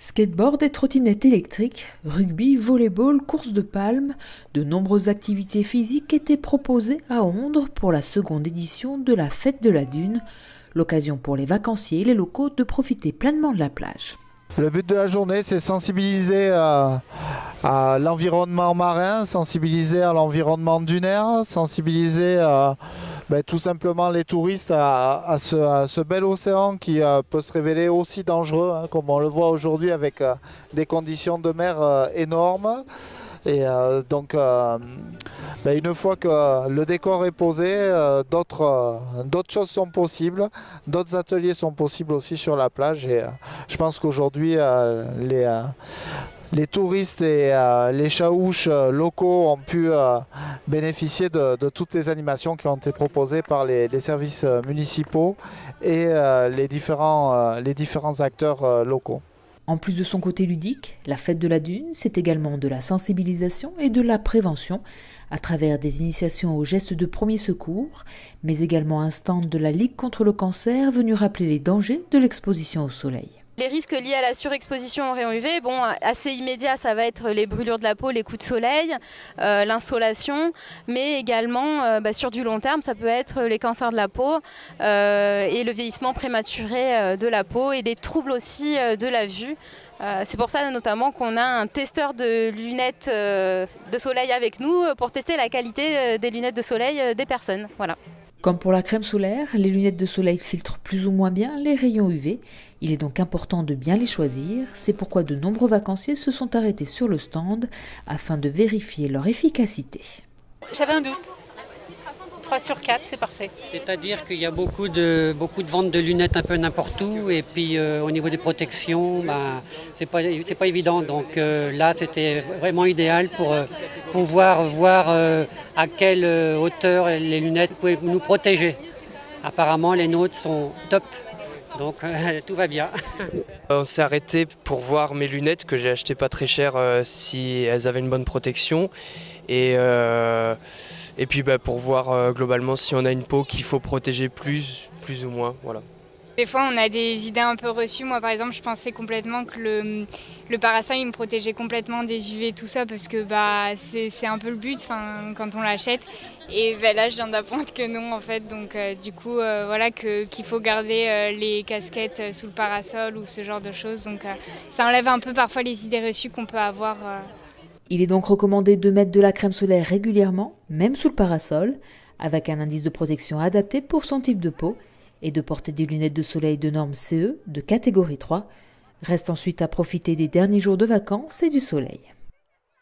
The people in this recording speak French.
Skateboard et trottinette électrique, rugby, volleyball, course de palme, de nombreuses activités physiques étaient proposées à Ondres pour la seconde édition de la Fête de la Dune, l'occasion pour les vacanciers et les locaux de profiter pleinement de la plage. Le but de la journée, c'est sensibiliser à l'environnement marin, sensibiliser à l'environnement dunaire, sensibiliser tout simplement les touristes à ce bel océan qui peut se révéler aussi dangereux, comme on le voit aujourd'hui avec des conditions de mer énormes. Et une fois que le décor est posé, d'autres choses sont possibles, d'autres ateliers sont possibles aussi sur la plage. Et je pense qu'aujourd'hui, les touristes et les chaouches locaux ont pu bénéficier de toutes les animations qui ont été proposées par les services municipaux et les différents acteurs locaux. En plus de son côté ludique, la Fête de la Dune, c'est également de la sensibilisation et de la prévention à travers des initiations aux gestes de premier secours, mais également un stand de la Ligue contre le cancer venu rappeler les dangers de l'exposition au soleil. Les risques liés à la surexposition aux rayons UV, assez immédiat, ça va être les brûlures de la peau, les coups de soleil, l'insolation, mais également sur du long terme, ça peut être les cancers de la peau et le vieillissement prématuré de la peau et des troubles aussi de la vue. C'est pour ça notamment qu'on a un testeur de lunettes de soleil avec nous pour tester la qualité des lunettes de soleil des personnes. Voilà. Comme pour la crème solaire, les lunettes de soleil filtrent plus ou moins bien les rayons UV. Il est donc important de bien les choisir. C'est pourquoi de nombreux vacanciers se sont arrêtés sur le stand afin de vérifier leur efficacité. J'avais un doute. 3 sur 4, c'est parfait. C'est-à-dire qu'il y a beaucoup de ventes de lunettes un peu n'importe où. Et puis au niveau des protections, c'est pas évident. Donc là, c'était vraiment idéal pour pouvoir voir à quelle hauteur les lunettes pouvaient nous protéger. Apparemment, les nôtres sont top. Donc tout va bien. On s'est arrêté pour voir mes lunettes que j'ai achetées pas très cher si elles avaient une bonne protection. Et puis pour voir globalement si on a une peau qu'il faut protéger plus ou moins. Voilà. Des fois, on a des idées un peu reçues. Moi, par exemple, je pensais complètement que le parasol, il me protégeait complètement des UV, tout ça, parce que c'est un peu le but quand on l'achète. Et là, je viens d'apprendre que non, en fait. Donc, du coup, qu'il faut garder les casquettes sous le parasol ou ce genre de choses. Donc, ça enlève un peu parfois les idées reçues qu'on peut avoir. Il est donc recommandé de mettre de la crème solaire régulièrement, même sous le parasol, avec un indice de protection adapté pour son type de peau, et de porter des lunettes de soleil de norme CE de catégorie 3. Reste ensuite à profiter des derniers jours de vacances et du soleil.